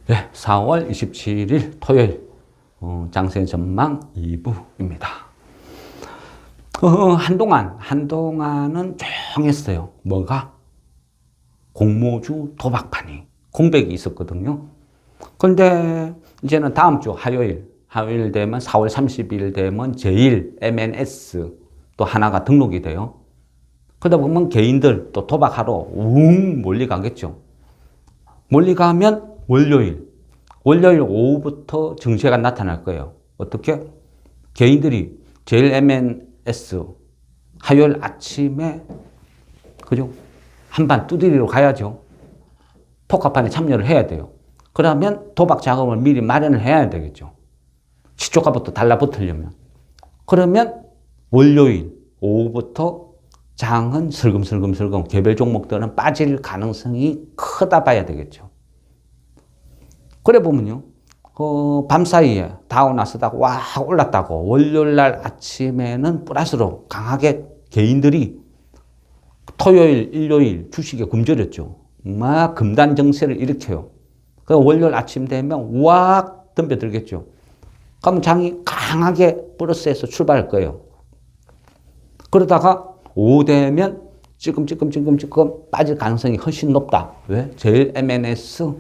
네, 4월 27일 토요일 장세 전망 2부입니다. 한동안은 조용했어요. 뭐가? 공모주 도박판이 공백이 있었거든요. 그런데 이제는 다음 주 화요일 되면 4월 30일 되면 제1 MNS 또 하나가 등록이 돼요. 그러다 보면 개인들 또 도박하러 몰려가겠죠. 몰려가면 월요일 오후부터 증세가 나타날 거예요. 어떻게? 개인들이 제일 MNS 화요일 아침에 그죠? 한판 두드리러 가야죠. 포커판에 참여를 해야 돼요. 그러면 도박 자금을 미리 마련을 해야 되겠죠. 시초가부터 달라붙으려면. 그러면 월요일 오후부터 장은 슬금슬금 개별 종목들은 빠질 가능성이 크다 봐야 되겠죠. 그래 보면요. 밤사이에 다우 나스닥 와 올랐다고 월요일날 아침에는 플러스로 강하게 개인들이 토요일, 일요일 주식에 굶주렸죠. 막 금단 정세를 일으켜요. 그 월요일 아침 되면 왁 덤벼들겠죠. 그럼 장이 강하게 플러스에서 출발할 거예요. 그러다가 오후 되면 찌끔 빠질 가능성이 훨씬 높다. 왜? 제일 MNS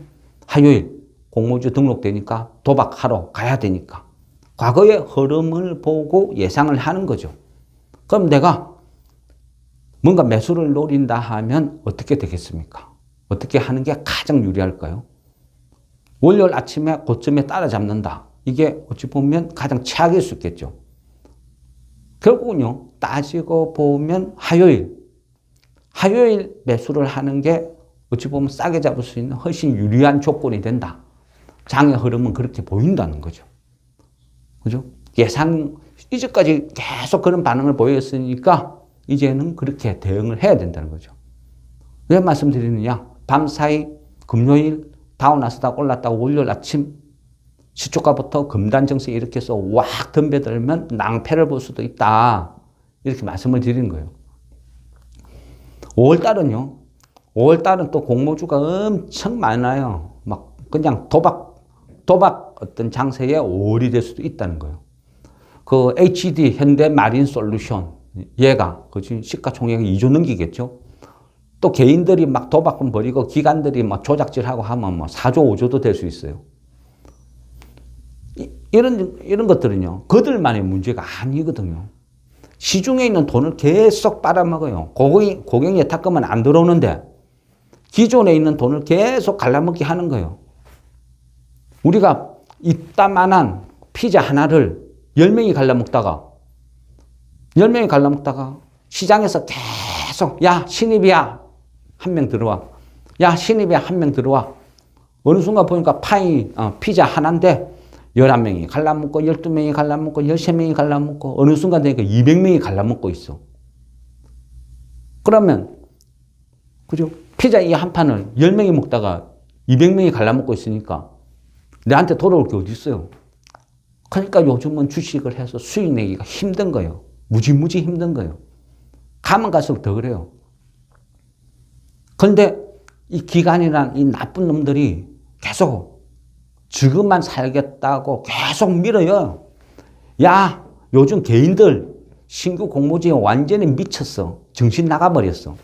화요일 공모주 등록되니까 도박하러 가야 되니까. 과거의 흐름을 보고 예상을 하는 거죠. 그럼 내가 뭔가 매수를 노린다 하면 어떻게 되겠습니까? 어떻게 하는 게 가장 유리할까요? 월요일 아침에 고점에 따라잡는다. 이게 어찌 보면 가장 최악일 수 있겠죠. 결국은요, 따지고 보면 화요일 매수를 하는 게 어찌 보면 싸게 잡을 수 있는 훨씬 유리한 조건이 된다. 장의 흐름은 그렇게 보인다는 거죠. 그죠? 이제까지 계속 그런 반응을 보였으니까 이제는 그렇게 대응을 해야 된다는 거죠. 왜 말씀드리느냐? 밤사이 금요일 다우나스닥 올랐다고 월요일 아침 시초가부터 금단 정세 일으켜서 확 덤벼들면 낭패를 볼 수도 있다. 이렇게 말씀을 드리는 거예요. 5월달은요. 5월달은 또 공모주가 엄청 많아요. 막 그냥 도박 어떤 장세에 5월이 될 수도 있다는 거예요. 그 HD 현대 마린 솔루션 얘가 그 지금 시가총액이 2조 넘기겠죠. 또 개인들이 막 도박금 벌이고 기관들이 막 조작질하고 하면 뭐 4조 5조도 될 수 있어요. 이런 것들은요, 그들만의 문제가 아니거든요. 시중에 있는 돈을 계속 빨아먹어요. 고객 예탁금은 안 들어오는데 기존에 있는 돈을 계속 갈라먹기 하는 거예요. 우리가 이따만한 피자 하나를 10명이 갈라먹다가 시장에서 계속 야 신입이야 한 명 들어와. 야 신입이야 한 명 들어와. 어느 순간 보니까 피자 하나인데 11명이 갈라먹고 12명이 갈라먹고 13명이 갈라먹고 어느 순간 되니까 200명이 갈라먹고 있어. 그러면 그죠? 피자 이 한 판을 10명이 먹다가 200명이 갈라먹고 있으니까 내한테 돌아올 게 어디 있어요? 그러니까 요즘은 주식을 해서 수익 내기가 힘든 거예요. 무지무지 힘든 거예요. 가면 갈수록 더 그래요. 그런데 이 기관이란 이 나쁜 놈들이 계속 지금만 살겠다고 계속 밀어요. 야, 요즘 개인들 신규 공모주에 완전히 미쳤어. 정신 나가버렸어.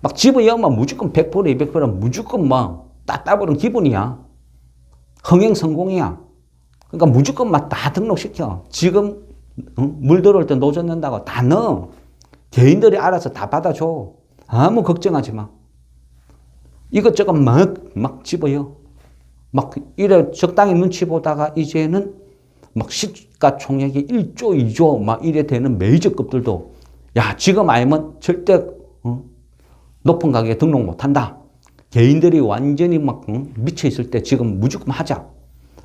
막 집어넣으면 무조건 100%, 200% 무조건 뭐 따따블은 기분이야. 흥행 성공이야. 그러니까 무조건 막 다 등록시켜. 지금 물 들어올 때 노조 넣는다고 다 넣어. 개인들이 알아서 다 받아줘. 아무 걱정하지 마. 이것저것 막 집어요. 막 이래 적당히 눈치 보다가 이제는 막 시가총액이 1조, 2조 막 이래 되는 메이저급들도 야 지금 아니면 절대 높은 가격에 등록 못한다. 개인들이 완전히 막 미쳐 있을 때 지금 무조건 하자.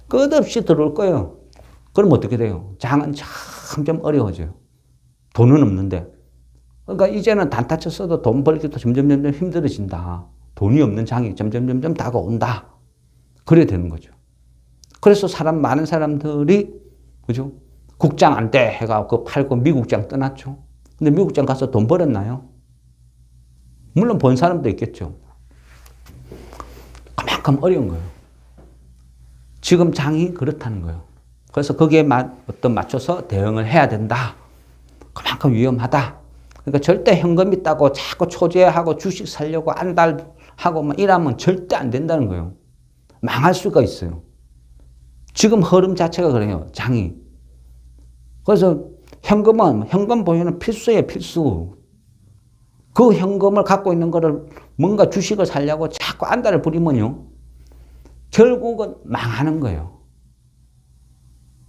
끝없이 들어올 거예요. 그럼 어떻게 돼요? 장은 점점 어려워져요. 돈은 없는데. 그러니까 이제는 단타 쳤어도 돈 벌기도 점점 힘들어진다. 돈이 없는 장이 점점 다가온다. 그래야 되는 거죠. 그래서 많은 사람들이 그죠? 국장 안 돼 해가지고 팔고 미국장 떠났죠. 근데 미국장 가서 돈 벌었나요? 물론 번 사람도 있겠죠. 그만큼 어려운 거예요. 지금 장이 그렇다는 거예요. 그래서 거기에 맞춰서 대응을 해야 된다. 그만큼 위험하다. 그러니까 절대 현금 있다고 자꾸 초제하고 주식 살려고 안달하고 막 이러면 절대 안 된다는 거예요. 망할 수가 있어요. 지금 흐름 자체가 그래요. 장이. 그래서 현금 보유는 필수예요. 필수. 그 현금을 갖고 있는 거를 뭔가 주식을 살려고 자꾸 안달을 부리면요. 결국은 망하는 거예요.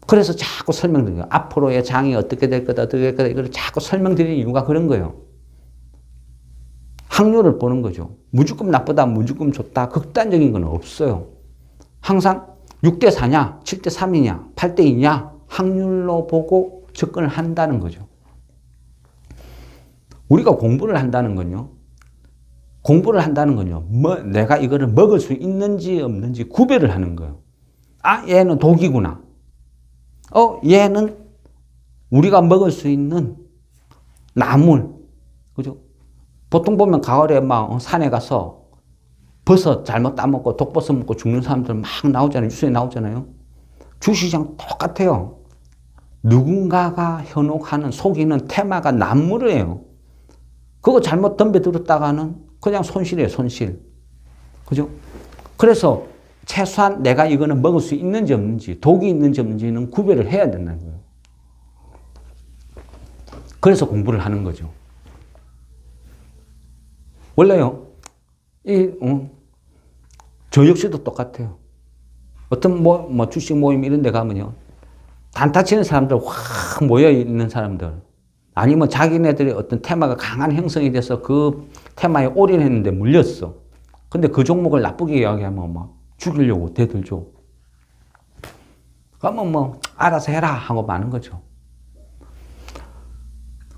그래서 자꾸 설명드려요. 앞으로의 장이 어떻게 될 거다, 어떻게 될 거다, 이걸 자꾸 설명드리는 이유가 그런 거예요. 확률을 보는 거죠. 무조건 나쁘다, 무조건 좋다, 극단적인 건 없어요. 항상 6대 4냐, 7대 3이냐, 8대 2냐, 확률로 보고 접근을 한다는 거죠. 우리가 공부를 한다는 건요. 내가 이거를 먹을 수 있는지 없는지 구별을 하는 거예요. 아, 얘는 독이구나. 얘는 우리가 먹을 수 있는 나물. 그죠? 보통 보면 가을에 막 산에 가서 버섯 잘못 따먹고 독버섯 먹고 죽는 사람들 막 나오잖아요. 뉴스에 나오잖아요. 주시장 똑같아요. 누군가가 현혹하는, 속이는 테마가 나물이에요. 그거 잘못 덤벼들었다가는 그냥 손실이에요, 손실. 그죠? 그래서 최소한 내가 이거는 먹을 수 있는지 없는지, 독이 있는지 없는지는 구별을 해야 된다는 거예요. 그래서 공부를 하는 거죠. 원래요, 저 역시도 똑같아요. 어떤 주식 모임 이런 데 가면요. 단타 치는 사람들 확 모여 있는 사람들. 아니면 자기네들이 어떤 테마가 강한 형성이 돼서 그 테마에 올인했는데 물렸어. 근데 그 종목을 나쁘게 이야기하면 막 죽이려고 대들죠. 그러면 알아서 해라 하고 마는 거죠.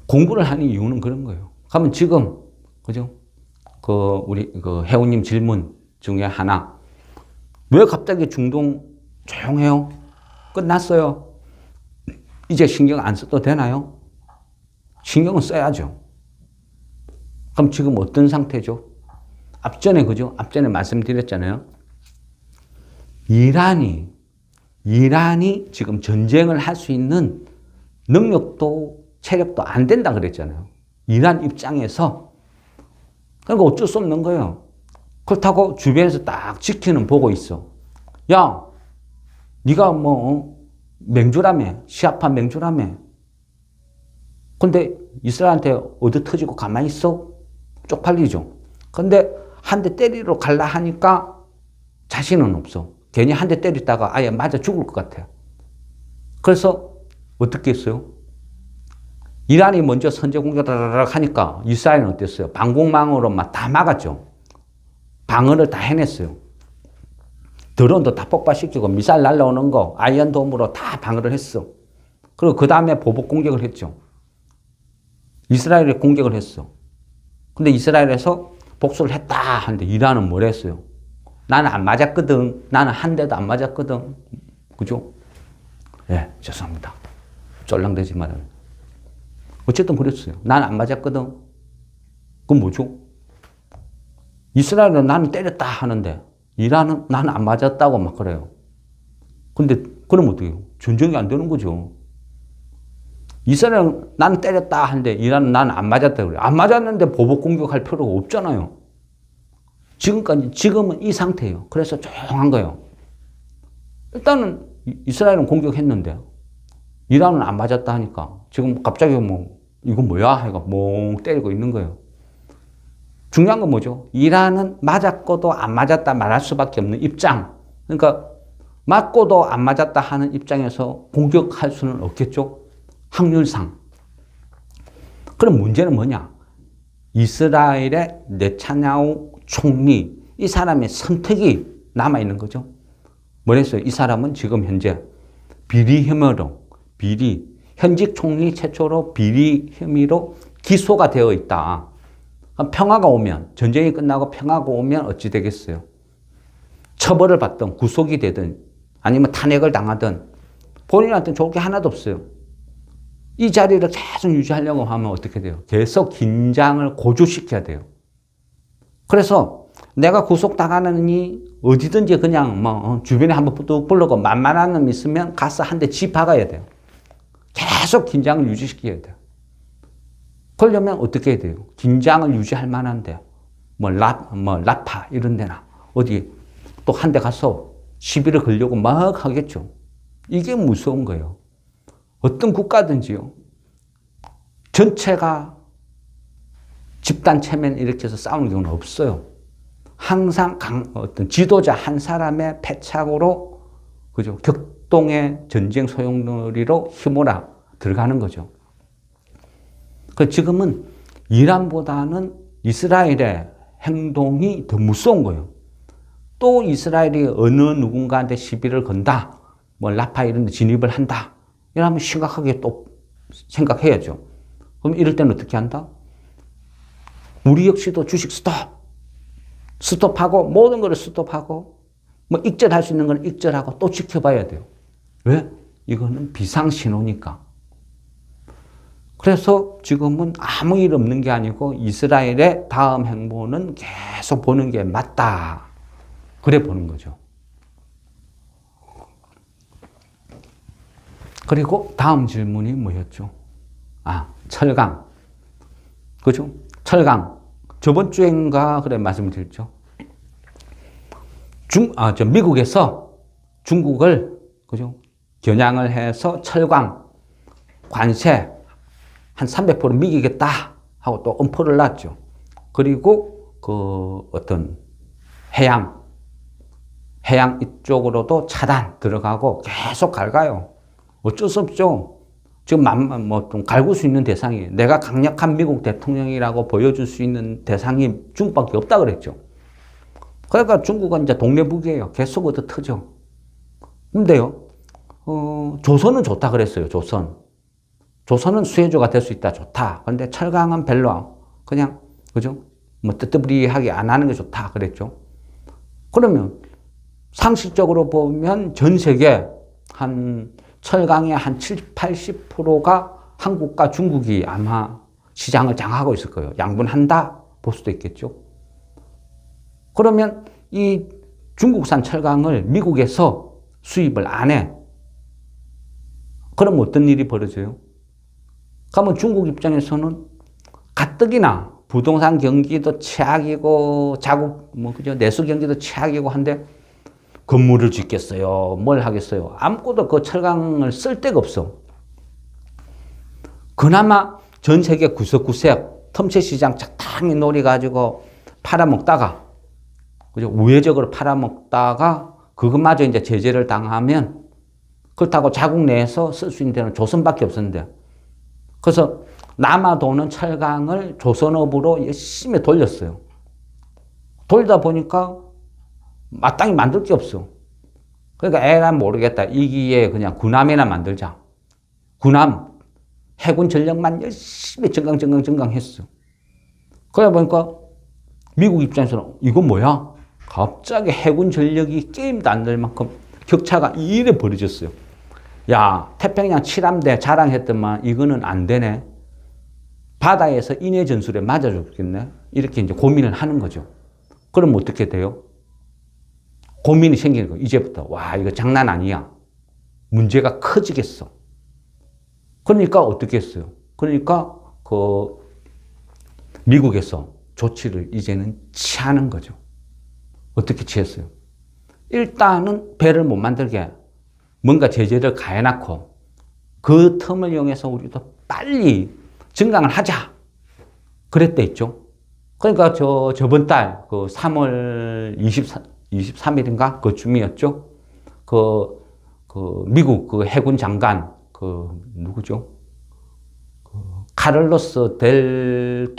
공부를 하는 이유는 그런 거예요. 그러면 지금, 그죠? 우리 회원님 질문 중에 하나. 왜 갑자기 중동 조용해요? 끝났어요? 이제 신경 안 써도 되나요? 신경은 써야죠. 그럼 지금 어떤 상태죠? 앞전에 말씀드렸잖아요. 이란이 지금 전쟁을 할 수 있는 능력도 체력도 안 된다 그랬잖아요. 이란 입장에서. 그러니까 어쩔 수 없는 거예요. 그렇다고 주변에서 딱 지키는 보고 있어. 야, 네가 맹주라며, 시아파 맹주라며. 근데 이스라엘한테 얻어 터지고 가만히 있어? 쪽팔리죠. 근데 한 대 때리러 갈라 하니까 자신은 없어. 괜히 한 대 때리다가 아예 맞아 죽을 것 같아. 그래서 어떻게 했어요? 이란이 먼저 선제 공격을 하니까 이스라엘은 어땠어요? 방공망으로 막 다 막았죠. 방어를 다 해냈어요. 드론도 다 폭발시키고 미사일 날라오는 거 아이언돔으로 다 방어를 했어. 그리고 그 다음에 보복 공격을 했죠. 이스라엘이 공격을 했어. 근데 이스라엘에서 복수를 했다 하는데 이란은 뭘 했어요? 나는 안 맞았거든. 나는 한 대도 안 맞았거든. 그죠? 예, 죄송합니다. 쫄랑대지 말아요. 어쨌든 그랬어요. 나는 안 맞았거든. 그건 뭐죠? 이스라엘은 나는 때렸다 하는데 이란은 나는 안 맞았다고 막 그래요. 근데 그럼 어떻게 해요? 전쟁이 안 되는 거죠. 이스라엘은 나는 때렸다 하는데 이란은 나는 안 맞았다 그래요. 안 맞았는데 보복 공격할 필요가 없잖아요. 지금은 이 상태예요. 그래서 조용한 거예요. 일단은 이스라엘은 공격했는데 이란은 안 맞았다 하니까 지금 갑자기 이건 뭐야? 해가 멍 때리고 있는 거예요. 중요한 건 뭐죠? 이란은 맞았고도 안 맞았다 말할 수밖에 없는 입장. 그러니까 맞고도 안 맞았다 하는 입장에서 공격할 수는 없겠죠? 확률상. 그럼 문제는 뭐냐? 이스라엘의 네타냐후 총리, 이 사람의 선택이 남아있는 거죠. 뭐랬어요? 이 사람은 지금 현재 비리 혐의로, 현직 총리 최초로 비리 혐의로 기소가 되어 있다. 평화가 오면, 전쟁이 끝나고 평화가 오면 어찌 되겠어요? 처벌을 받든 구속이 되든 아니면 탄핵을 당하든 본인한테는 좋을 게 하나도 없어요. 이 자리를 계속 유지하려고 하면 어떻게 돼요? 계속 긴장을 고조시켜야 돼요. 그래서 내가 구속당하느니 어디든지 그냥 뭐 주변에 한번 또 불러고 만만한 놈 있으면 가서 한 대 쥐 박아야 돼요. 계속 긴장을 유지시켜야 돼요. 그러려면 어떻게 해야 돼요? 긴장을 유지할 만한데 라파 이런 데나 어디 또 한 대 가서 시비를 걸려고 막 하겠죠. 이게 무서운 거예요. 어떤 국가든지요. 전체가 집단 체면 이렇게 해서 싸우는 경우는 없어요. 항상 어떤 지도자 한 사람의 패착으로 그죠? 격동의 전쟁 소용돌이로 휘몰아 들어가는 거죠. 그 지금은 이란보다는 이스라엘의 행동이 더 무서운 거예요. 또 이스라엘이 어느 누군가한테 시비를 건다, 뭐 라파 이런 데 진입을 한다, 이러면 심각하게 또 생각해야죠. 그럼 이럴 때는 어떻게 한다? 우리 역시도 주식 스톱하고 모든 걸 스톱하고 뭐 익절할 수 있는 건 익절하고 또 지켜봐야 돼요. 왜? 이거는 비상신호니까. 그래서 지금은 아무 일 없는 게 아니고 이스라엘의 다음 행보는 계속 보는 게 맞다. 그래 보는 거죠. 그리고 다음 질문이 뭐였죠? 철강. 그죠? 철강. 저번 주인가 그래 말씀을 드렸죠. 미국에서 중국을 그죠? 겨냥을 해서 철강 관세 한 300% 미기겠다 하고 또 엄포를 놨죠. 그리고 그 어떤 해양 이쪽으로도 차단 들어가고 계속 갈가요. 어쩔 수 없죠. 지금 좀 갈굴 수 있는 대상이 내가 강력한 미국 대통령이라고 보여줄 수 있는 대상이 중국밖에 없다 그랬죠. 그러니까 중국은 이제 동네북이에요. 계속 얻어 터져. 근데요, 조선은 좋다 그랬어요. 조선은 수혜주가 될 수 있다. 좋다. 그런데 철강은 별로 그냥 그죠? 뭐 뜨뜨부리하게 안 하는 게 좋다 그랬죠. 그러면 상식적으로 보면 전 세계 한 철강의 한 70, 80%가 한국과 중국이 아마 시장을 장악하고 있을 거예요. 양분한다 볼 수도 있겠죠. 그러면 이 중국산 철강을 미국에서 수입을 안 해. 그럼 어떤 일이 벌어져요? 그러면 중국 입장에서는 가뜩이나 부동산 경기도 최악이고 그죠? 내수 경기도 최악이고 한데 건물을 짓겠어요? 뭘 하겠어요? 아무것도 그 철강을 쓸 데가 없어. 그나마 전 세계 구석구석 틈새 시장 적당히 노려가지고 팔아먹다가, 그죠? 우회적으로 팔아먹다가 그것마저 이제 제재를 당하면 그렇다고 자국 내에서 쓸 수 있는 데는 조선밖에 없었는데, 그래서 남아도는 철강을 조선업으로 열심히 돌렸어요. 돌다 보니까 마땅히 만들 게 없어. 그러니까 에라 모르겠다. 이 기회에 그냥 군함이나 만들자. 군함, 해군 전력만 열심히 증강했어. 그러다 보니까 미국 입장에서는 이건 뭐야? 갑자기 해군 전력이 게임도 안 될 만큼 격차가 이래 벌어졌어요. 야, 태평양 칠함대 자랑했더만 이거는 안 되네. 바다에서 인해 전술에 맞아 죽겠네. 이렇게 이제 고민을 하는 거죠. 그럼 어떻게 돼요? 고민이 생기는 거예요. 이제부터. 와, 이거 장난 아니야. 문제가 커지겠어. 그러니까 어떻게 했어요? 그러니까 미국에서 조치를 이제는 취하는 거죠. 어떻게 취했어요? 일단은 배를 못 만들게 뭔가 제재를 가해놓고 그 틈을 이용해서 우리도 빨리 증강을 하자. 그랬다 했죠. 그러니까 저번 달 3월 23일인가 그쯤이었죠. 미국 해군 장관 누구죠? 카를로스 델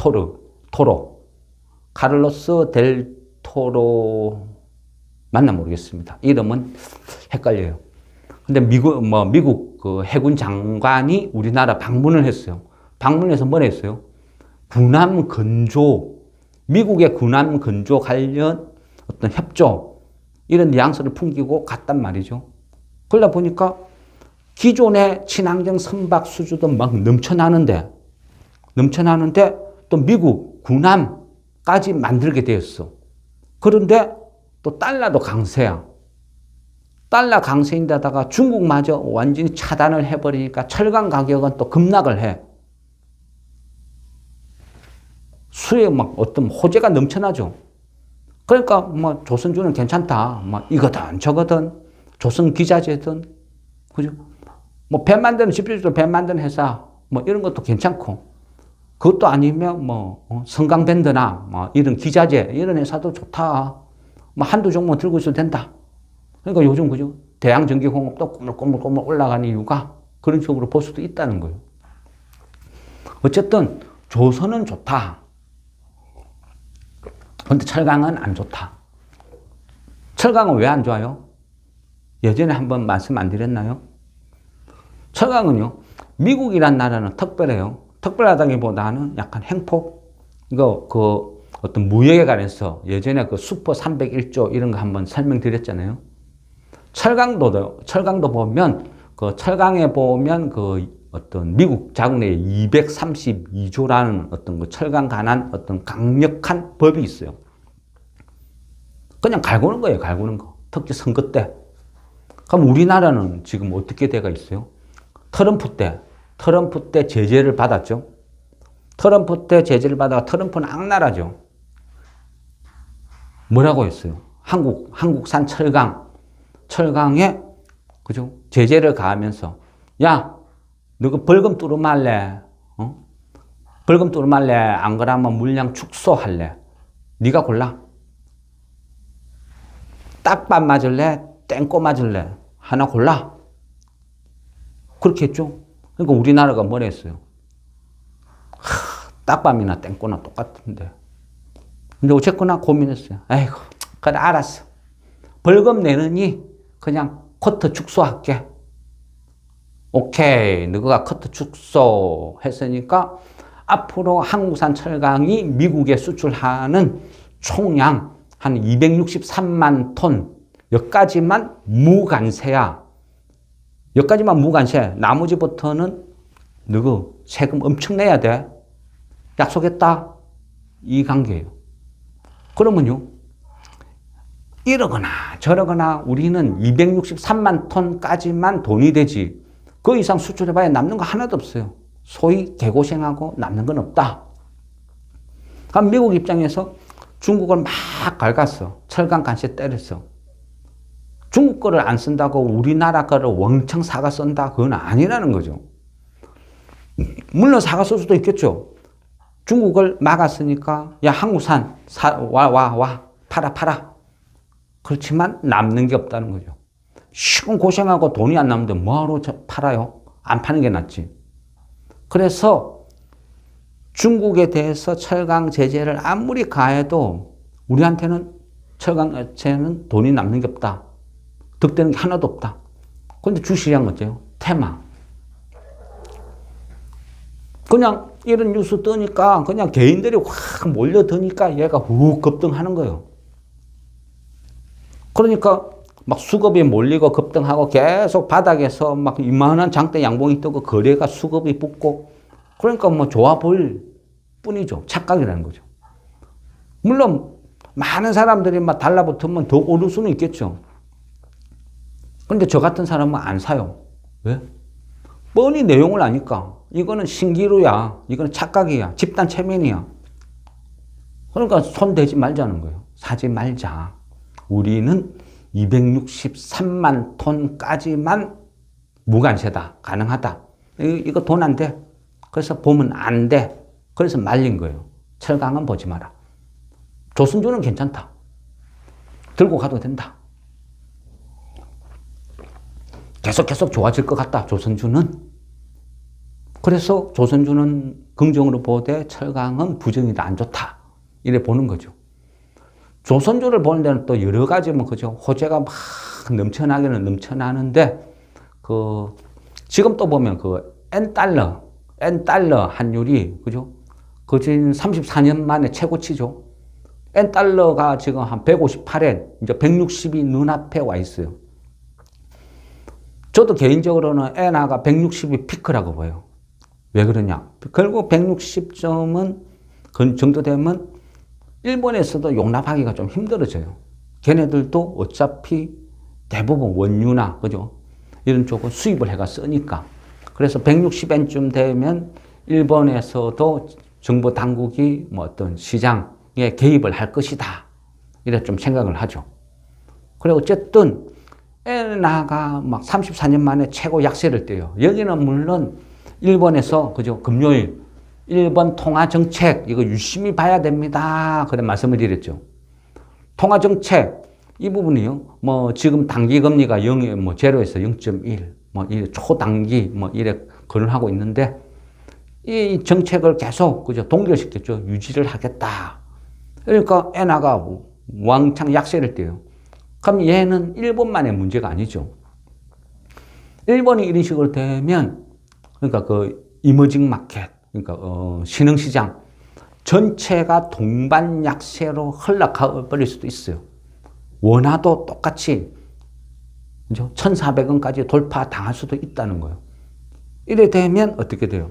토로 맞나 모르겠습니다. 이름은 헷갈려요. 근데 미국 해군 장관이 우리나라 방문을 했어요. 방문해서 뭘 했어요? 군함 건조, 미국의 군함 건조 관련 어떤 협조, 이런 뉘앙스를 풍기고 갔단 말이죠. 그러다 보니까 기존의 친환경 선박 수주도 막 넘쳐나는데 또 미국 군함까지 만들게 되었어. 그런데 또 달러도 강세야. 달러 강세인데다가 중국마저 완전히 차단을 해버리니까 철강 가격은 또 급락을 해. 수에 막 어떤 호재가 넘쳐나죠. 그러니까 뭐 조선주는 괜찮다. 뭐 이거든 저거든 조선 기자재든 그죠? 뭐 배 만드는 집필도 배 만드는 회사 뭐 이런 것도 괜찮고 그것도 아니면 뭐 성강밴드나 뭐 이런 기자재 이런 회사도 좋다. 뭐 한두 종목 들고 있어도 된다. 그러니까 요즘 그죠? 대양전기공업도 꼬물꼬물 올라가는 이유가 그런 식으로 볼 수도 있다는 거예요. 어쨌든 조선은 좋다. 근데 철강은 안 좋다. 철강은 왜 안 좋아요? 예전에 한번 말씀 안 드렸나요? 철강은요, 미국이란 나라는 특별해요. 특별하다기보다는 약간 행폭. 이거, 어떤 무역에 관해서 예전에 그 슈퍼 301조 이런 거 한번 설명드렸잖아요. 철강도 보면, 그 철강에 보면 그 어떤 미국 자국 내에 232조라는 어떤 그 철강 관한 어떤 강력한 법이 있어요. 그냥 갈구는 거예요, 갈구는 거. 특히 선거 때. 그럼 우리나라는 지금 어떻게 돼가 있어요? 트럼프 때 제재를 받았죠. 트럼프 때 제재를 받아가 트럼프는 악랄하죠. 뭐라고 했어요? 한국산 철강에, 그죠? 제재를 가하면서, 야, 너가 벌금 뚫으말래? 벌금 뚫으말래? 안 그러면 물량 축소할래? 네가 골라. 딱밥 맞을래? 땡꼬 맞을래? 하나 골라. 그렇게 했죠. 그러니까 우리나라가 뭐라 했어요? 딱밤이나 땡꼬나 똑같은데. 근데 어쨌거나 고민했어요. 아이고, 그래, 알았어. 벌금 내느니 그냥 커트 축소할게. 오케이. 너가 커트 축소 했으니까 앞으로 한국산 철강이 미국에 수출하는 총량 한 263만 톤. 여기까지만 무관세야. 여기까지만 무관세. 나머지부터는 너가 세금 엄청 내야 돼. 약속했다. 이 관계예요. 그러면요. 이러거나 저러거나 우리는 263만 톤까지만 돈이 되지. 그 이상 수출해봐야 남는 거 하나도 없어요. 소위 개고생하고 남는 건 없다. 그럼 미국 입장에서 중국을 막 갉았어. 철강 관세 때렸어. 중국 거를 안 쓴다고 우리나라 거를 왕창 사가 쓴다? 그건 아니라는 거죠. 물론 사가 쓸 수도 있겠죠. 중국을 막았으니까 야 한국산 와 팔아. 그렇지만 남는 게 없다는 거죠. 시간 고생하고 돈이 안 남는데 뭐하러 팔아요? 안 파는 게 낫지. 그래서 중국에 대해서 철강 제재를 아무리 가해도 우리한테는 철강 제재는 돈이 남는 게 없다. 득되는 게 하나도 없다. 그런데 주시장 어때요? 테마. 그냥 이런 뉴스 뜨니까 그냥 개인들이 확 몰려드니까 얘가 훅 급등하는 거예요. 그러니까 막 수급이 몰리고 급등하고 계속 바닥에서 막 이만한 장대 양봉이 뜨고 거래가 수급이 붙고 그러니까 뭐 좋아 보일 뿐이죠. 착각이라는 거죠. 물론 많은 사람들이 막 달라붙으면 더 오를 수는 있겠죠. 그런데 저 같은 사람은 안 사요. 왜? 뻔히 내용을 아니까. 이거는 신기루야. 이거는 착각이야. 집단 체면이야. 그러니까 손 대지 말자는 거예요. 사지 말자. 우리는 263만 톤까지만 무관세다. 가능하다. 이거 돈 안 돼. 그래서 보면 안 돼. 그래서 말린 거예요. 철강은 보지 마라. 조선주는 괜찮다. 들고 가도 된다. 계속 좋아질 것 같다. 조선주는. 그래서 조선주는 긍정으로 보되 철강은 부정이다. 안 좋다. 이래 보는 거죠. 조선주를 보는 데는 또 여러 가지 뭐 그죠. 호재가 막 넘쳐나기는 넘쳐나는데 지금 또 보면 N달러 환율이 그죠. 거진 34년 만에 최고치죠. N달러가 지금 한 158엔 이제 160이 눈앞에 와 있어요. 저도 개인적으로는 엔화가 160이 피크라고 봐요. 왜 그러냐? 결국 160점은 그 정도 되면 일본에서도 용납하기가 좀 힘들어져요. 걔네들도 어차피 대부분 원유나, 그죠? 이런 쪽은 수입을 해가 쓰니까. 그래서 160엔쯤 되면 일본에서도 정부 당국이 뭐 어떤 시장에 개입을 할 것이다. 이래 좀 생각을 하죠. 그래, 어쨌든, 엔화가 막 34년 만에 최고 약세를 떼요. 여기는 물론 일본에서, 그죠? 금요일, 일본 통화 정책, 이거 유심히 봐야 됩니다. 그런 말씀을 드렸죠. 통화 정책, 이 부분이요. 뭐, 지금 단기 금리가 0, 뭐, 제로에서 0.1, 뭐, 이 초단기, 뭐, 이래 거론하고 있는데, 이 정책을 계속, 그죠? 동결시켰죠. 유지를 하겠다. 그러니까 엔화가 왕창 약세를 떼요. 그럼 얘는 일본만의 문제가 아니죠. 일본이 이런 식으로 되면, 그러니까 그 이머징 마켓, 그러니까 신흥시장 전체가 동반 약세로 흘러가 버릴 수도 있어요. 원화도 똑같이 1,400원까지 돌파 당할 수도 있다는 거예요. 이래 되면 어떻게 돼요?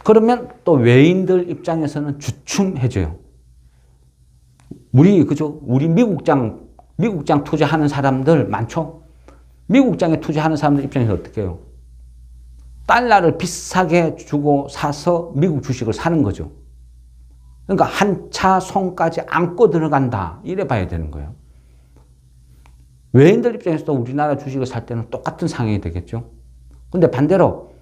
그러면 또 외인들 입장에서는 주춤해져요. 우리 미국장 투자하는 사람들 많죠? 미국장에 투자하는 사람들 입장에서 어떻게 해요? 달러를 비싸게 주고 사서 미국 주식을 사는 거죠. 그러니까 한 차 손까지 안고 들어간다. 이래 봐야 되는 거예요. 외인들 입장에서도 우리나라 주식을 살 때는 똑같은 상황이 되겠죠. 근데 반대로,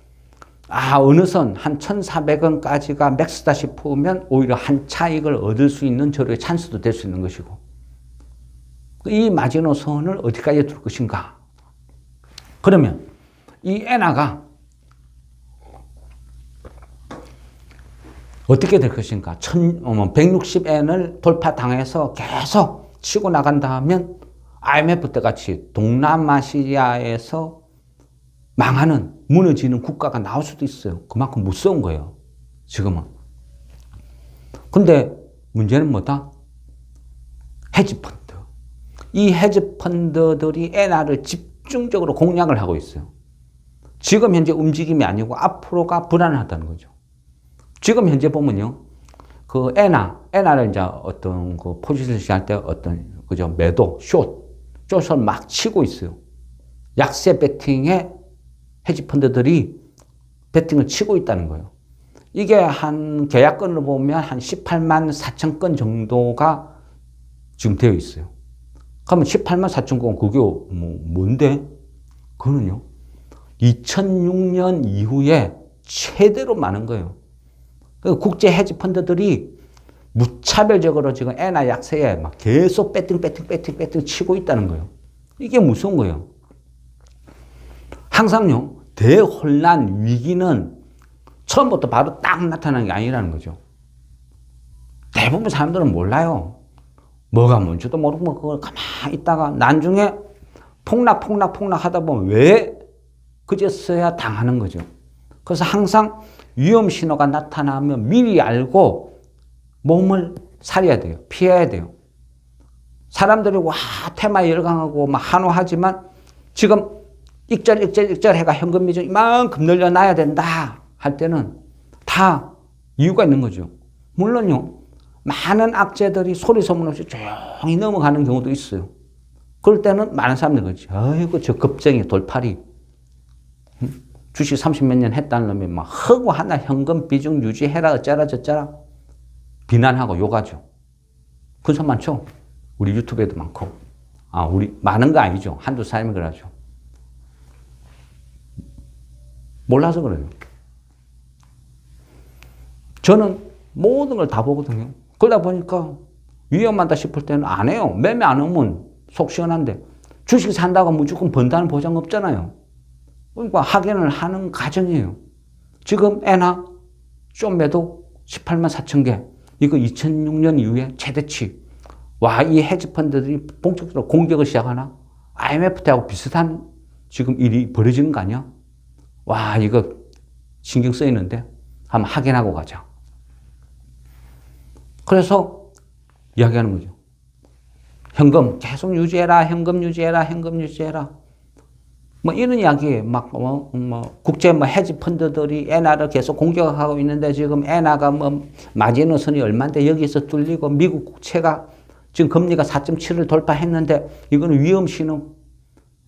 어느 선 한 1,400원까지가 맥스다 싶으면 오히려 한 차익을 얻을 수 있는 저로의 찬스도 될 수 있는 것이고, 이 마지노선을 어디까지 둘 것인가. 그러면 이 엔화가 어떻게 될 것인가? 160엔을 돌파당해서 계속 치고 나간다면 IMF 때 같이 동남아시아에서 망하는, 무너지는 국가가 나올 수도 있어요. 그만큼 무서운 거예요. 지금은. 근데 문제는 뭐다? 헤지펀드. 이 헤지펀드들이 엔화를 집중적으로 공략을 하고 있어요. 지금 현재 움직임이 아니고 앞으로가 불안하다는 거죠. 지금 현재 보면요. 그 엔화를 이제 어떤 그 포지션을 시할 때 어떤, 그죠? 매도, 숏을 막 치고 있어요. 약세 배팅에 헤지펀드들이 배팅을 치고 있다는 거예요. 이게 한 계약건을 보면 한 18만 4천 건 정도가 지금 되어 있어요. 그러면 18만 4천 건 그게 뭔데? 그거는요. 2006년 이후에 최대로 많은 거예요. 국제 헤지펀드들이 무차별적으로 지금 엔화 약세에 막 계속 배팅 치고 있다는 거예요. 이게 무서운 거예요. 항상요, 대혼란, 위기는 처음부터 바로 딱 나타나는 게 아니라는 거죠. 대부분 사람들은 몰라요. 뭐가 뭔지도 모르고 그걸 가만히 있다가 나중에 폭락 하다 보면 왜 그제서야 당하는 거죠. 그래서 항상 위험 신호가 나타나면 미리 알고 몸을 사려야 돼요. 피해야 돼요. 사람들이 테마에 열광하고 막 한호하지만 지금 익절 해가 현금 비중 이만큼 늘려놔야 된다 할 때는 다 이유가 있는 거죠. 물론요, 많은 악재들이 소리 소문 없이 조용히 넘어가는 경우도 있어요. 그럴 때는 많은 사람들이 그러지. 아이고, 저 겁쟁이 돌팔이. 주식 30몇 년 했다는 놈이 막 허구 하나 현금 비중 유지해라 어쩌라 저쩌라 비난하고 욕하죠. 그런 사람 많죠? 우리 유튜브에도 많고. 우리 많은 거 아니죠. 한두 사람이 그러죠. 몰라서 그래요. 저는 모든 걸 다 보거든요. 그러다 보니까 위험하다 싶을 때는 안 해요. 매매 안 하면 속 시원한데 주식 산다고 무조건 번다는 보장 없잖아요. 그러니까 확인을 하는 과정이에요. 지금 엔화 좀 매도 18만 4천 개. 이거 2006년 이후에 최대치. 이 헤지펀드들이 본격적으로 공격을 시작하나? IMF 때하고 비슷한 지금 일이 벌어지는 거 아니야? 이거 신경 쓰이는데 한번 확인하고 가자. 그래서 이야기하는 거죠. 현금 계속 유지해라. 현금 유지해라. 뭐 이런 이야기 막 국제 헤지 펀드들이 엔화를 계속 공격하고 있는데 지금 엔화가 마지노선이 얼마인데 여기서 뚫리고 미국 국채가 지금 금리가 4.7을 돌파했는데 이거는 위험 신호.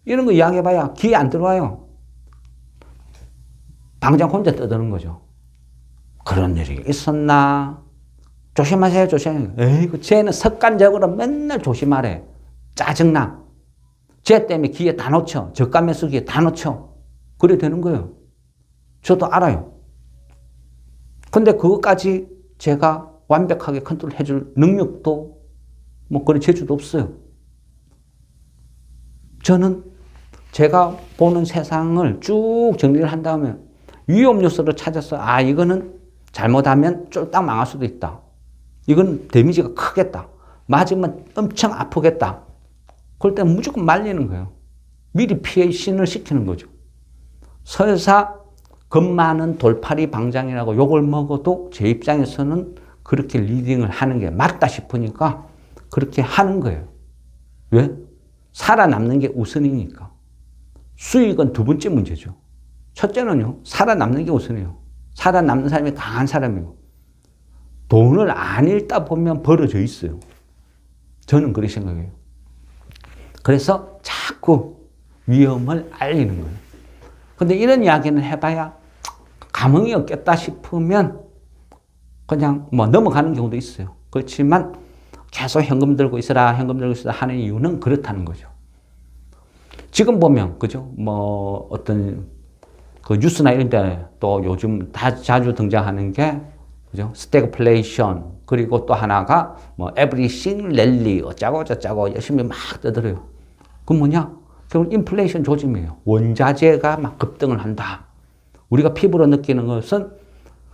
이런 거 이야기해봐야 귀에 안 들어와요. 당장 혼자 떠드는 거죠. 그런 일이 있었나? 조심하세요, 조심하세요. 에이구, 쟤는 습관적으로 맨날 조심하래. 짜증나. 쟤 때문에 기회 다 놓쳐. 저가 매수 기회 다 놓쳐. 그래 되는 거예요. 저도 알아요. 근데 그것까지 제가 완벽하게 컨트롤 해줄 능력도 그런 재주도 없어요. 저는 제가 보는 세상을 쭉 정리를 한 다음에 위험 요소를 찾아서 이거는 잘못하면 쫄딱 망할 수도 있다. 이건 데미지가 크겠다. 맞으면 엄청 아프겠다. 그럴 때 무조건 말리는 거예요. 미리 피해신을 시키는 거죠. 설사 겁 많은 돌팔이 방장이라고 욕을 먹어도 제 입장에서는 그렇게 리딩을 하는 게 맞다 싶으니까 그렇게 하는 거예요. 왜? 살아남는 게 우선이니까. 수익은 두 번째 문제죠. 첫째는요, 살아남는 게 우선이에요. 살아남는 사람이 강한 사람이고, 돈을 안 잃다 보면 벌어져 있어요. 저는 그렇게 생각해요. 그래서 자꾸 위험을 알리는 거예요. 근데 이런 이야기는 해봐야 감흥이 없겠다 싶으면 그냥 넘어가는 경우도 있어요. 그렇지만 계속 현금 들고 있어라, 현금 들고 있어라 하는 이유는 그렇다는 거죠. 지금 보면, 그죠? 어떤 그 뉴스나 이런 데 또 요즘 자주 등장하는 게, 그죠? 스태그플레이션, 그리고 또 하나가 에브리싱 랠리, 어쩌고 저쩌고 열심히 막 떠들어요. 그건 뭐냐? 결국 인플레이션 조짐이에요. 원자재가 막 급등을 한다. 우리가 피부로 느끼는 것은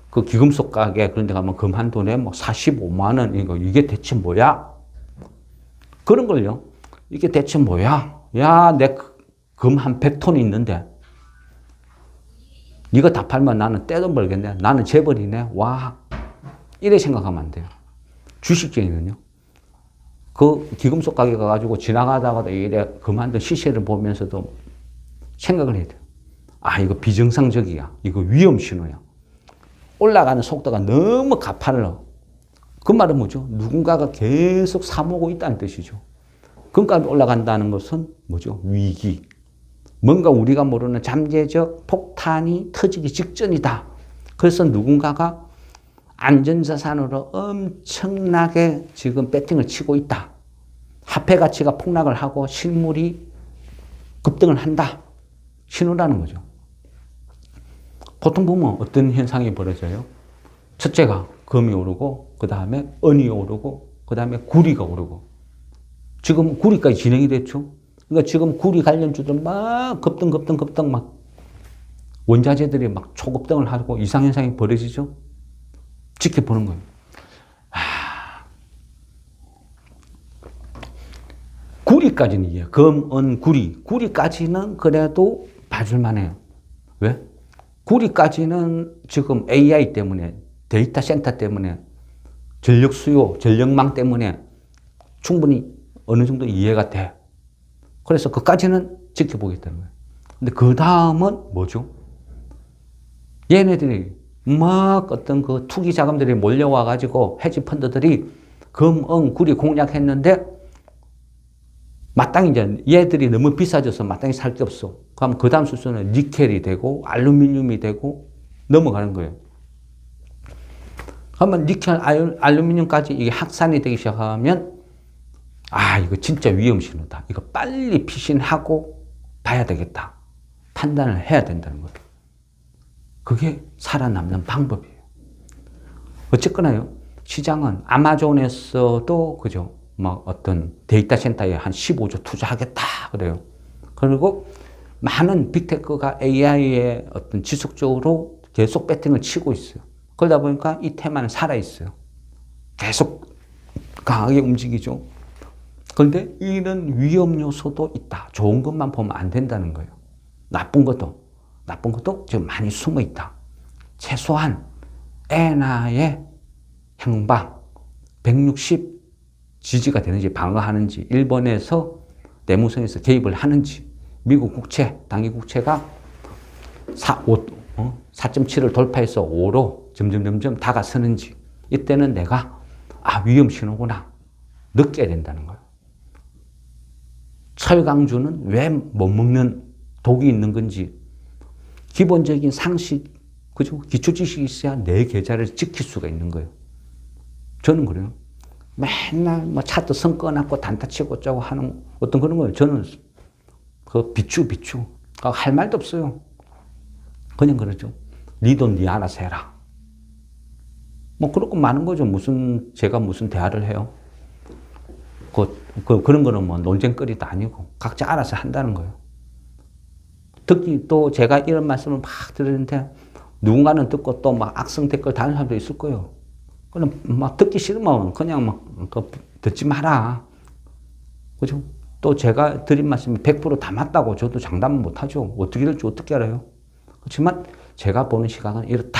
그 기금속 가게 그런 데 가면 금 한 돈에 45만 원, 이게 대체 뭐야? 그런 걸요. 이게 대체 뭐야? 야, 내 금 한 100톤 있는데 이거 다 팔면 나는 떼돈 벌겠네. 나는 재벌이네. 와. 이래 생각하면 안 돼요. 주식쟁이는요. 그 기금속 가게 가가지고 지나가다가도 이래 금 한 돈 시세를 보면서도 생각을 해야 돼요. 이거 비정상적이야. 이거 위험 신호야. 올라가는 속도가 너무 가팔러. 그 말은 뭐죠? 누군가가 계속 사모고 있다는 뜻이죠. 금값이 올라간다는 것은 뭐죠? 위기. 뭔가 우리가 모르는 잠재적 폭탄이 터지기 직전이다. 그래서 누군가가 안전자산으로 엄청나게 지금 배팅을 치고 있다. 화폐 가치가 폭락을 하고 실물이 급등을 한다. 신호라는 거죠. 보통 보면 어떤 현상이 벌어져요? 첫째가 금이 오르고, 그 다음에 은이 오르고, 그 다음에 구리가 오르고. 지금 구리까지 진행이 됐죠. 그러니까 지금 구리 관련주들 막 급등 막 원자재들이 막 초급등을 하고 이상현상이 벌어지죠. 지켜보는 거예요. 구리까지는 이해해요. 금, 은, 구리. 구리까지는 그래도 봐줄만 해요. 왜? 구리까지는 지금 AI 때문에, 데이터 센터 때문에, 전력 수요, 전력망 때문에 충분히 어느 정도 이해가 돼. 그래서 그까지는 지켜보겠다는 거예요. 근데 그 다음은 뭐죠? 얘네들이 막 어떤 그 투기 자금들이 몰려와가지고 헤지 펀드들이 금, 은, 구리 공략했는데 마땅히 이제 얘들이 너무 비싸져서 마땅히 살 게 없어. 그럼 그 다음 수순은 니켈이 되고 알루미늄이 되고 넘어가는 거예요. 그러면 니켈, 알루미늄까지 이게 확산이 되기 시작하면 이거 진짜 위험 신호다. 이거 빨리 피신하고 봐야 되겠다. 판단을 해야 된다는 거예요. 그게 살아남는 방법이에요. 어쨌거나요, 시장은 아마존에서도, 그죠? 어떤 데이터 센터에 한 15조 투자하겠다. 그래요. 그리고 많은 빅테크가 AI에 어떤 지속적으로 계속 배팅을 치고 있어요. 그러다 보니까 이 테마는 살아있어요. 계속 강하게 움직이죠. 그런데 이런 위험 요소도 있다. 좋은 것만 보면 안 된다는 거예요. 나쁜 것도 지금 많이 숨어 있다. 최소한 엔화의 향방 160 지지가 되는지 방어하는지, 일본에서 내무성에서 개입을 하는지, 미국 국채, 단기 국채가 4.7을 돌파해서 5로 점점 다가서는지, 이때는 내가 위험 신호구나 느껴야 된다는 거예요. 철강주는 왜 못 먹는 독이 있는 건지 기본적인 상식, 그죠? 기초 지식이 있어야 내 계좌를 지킬 수가 있는 거예요. 저는 그래요. 맨날 뭐 차도 성 꺼놨고 단타 치고 짜고 하는 어떤 그런 거예요. 저는 그 비추. 할 말도 없어요. 그냥 그러죠. 네 돈 네 알아서 해라. 뭐 그렇고 많은 거죠. 제가 무슨 대화를 해요. 그런 거는 뭐 논쟁거리도 아니고 각자 알아서 한다는 거예요. 특히 또 제가 이런 말씀을 막 드리는데 누군가는 듣고 또 막 악성 댓글 다는 사람도 있을 거예요. 그럼 막 듣기 싫으면 그냥 막 듣지 마라. 그죠? 또 제가 드린 말씀이 100% 다 맞다고 저도 장담은 못 하죠. 어떻게 될지 어떻게 알아요? 그렇지만 제가 보는 시각은 이렇다.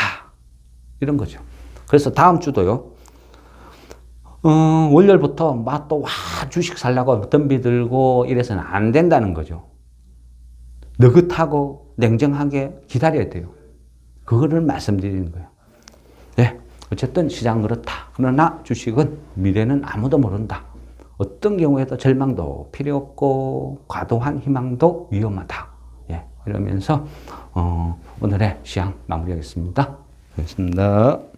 이런 거죠. 그래서 다음 주도요. 월요일부터 막 또 주식 살라고 덤비 들고 이래서는 안 된다는 거죠. 느긋하고 냉정하게 기다려야 돼요. 그거를 말씀드리는 거예요. 네, 어쨌든 시장은 그렇다. 그러나 주식은 미래는 아무도 모른다. 어떤 경우에도 절망도 필요 없고 과도한 희망도 위험하다. 예, 이러면서 오늘의 시황 마무리하겠습니다. 고맙습니다.